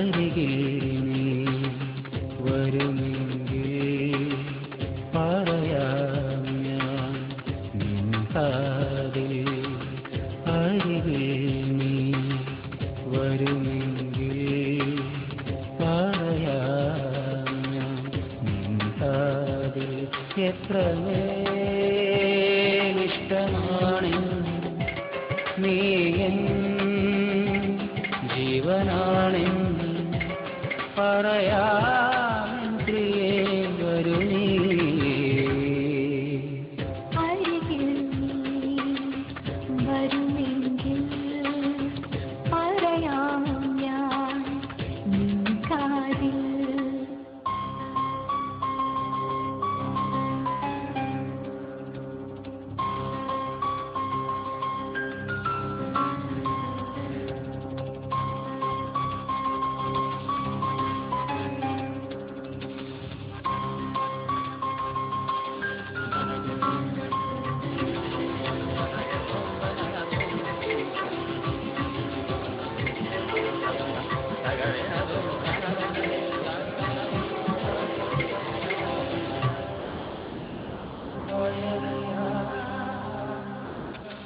അരികിൽ നീ വരുമെങ്കിൽ പറയാം ഞാൻ നിൻ കാതിൽ. അരികിൽ നീ വരുമെങ്കിൽ പറയാം ഞാൻ നിൻ കാതിൽ. എത്ര ഇഷ്ടമാണെന്ന് നീ എൻ ജീവനാണെന്ന് പറയാൻ പ്രിയേ വരൂ നീ. അരികിൽ നീ വരുമെങ്കിൽ പറയാം ഞാൻ നിൻ കാതിൽ.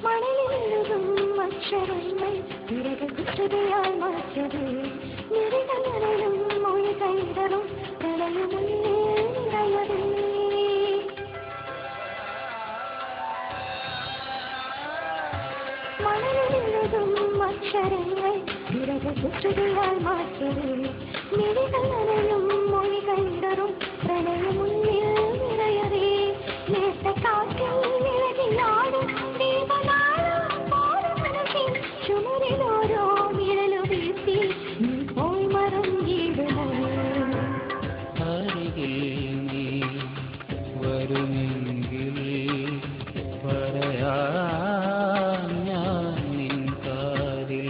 മണലിലെഴുതും അക്ഷരങ്ങൾ വിരകൾ കുസൃതിയാൽ മാറ്റത്. നിരകളിലും മൊഴി കൈതറും പ്രളയമുന്നേ നിറയതേ. മണലിലെഴുതും അക്ഷരങ്ങൾ വിരകൾ കുസൃതിയാൽ മാറ്റത്. നിരകളിലും മൊഴി കൈതറും പ്രളയമുന്നേ നിറയതേ. നേരത്തെ കാറ്റിൽ നിലകിലാടും ചുമരിലോരോ വിരലു വീഴ്ത്തി നീ പോയി മറഞ്ഞിടുന്നു. അരികിൽ നീ വരുമെങ്കിൽ പറയാം ഞാൻ നിൻ കാതിൽ.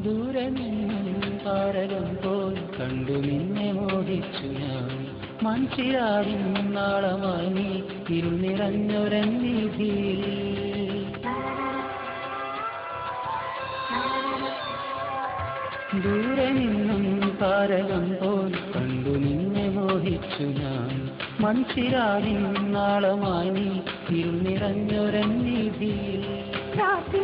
ദൂരെ നിന്നും താരകം പോൽ കണ്ടു നിന്നെ മോഹിച്ചു ഞാൻ. മൺചിരാവിൻ നാളമായി നീ ഇരുനിറഞ്ഞൊരന്നിധിയിൽ. ദൂരെ നിന്നും താരകം പോൽ കണ്ടു നിന്നെ മോഹിച്ചു ഞാൻ. മൺചിരാവിൻ നാളമായി നീ ഇരുനിറഞ്ഞൊരന്നിധിയിൽ. രാത്രി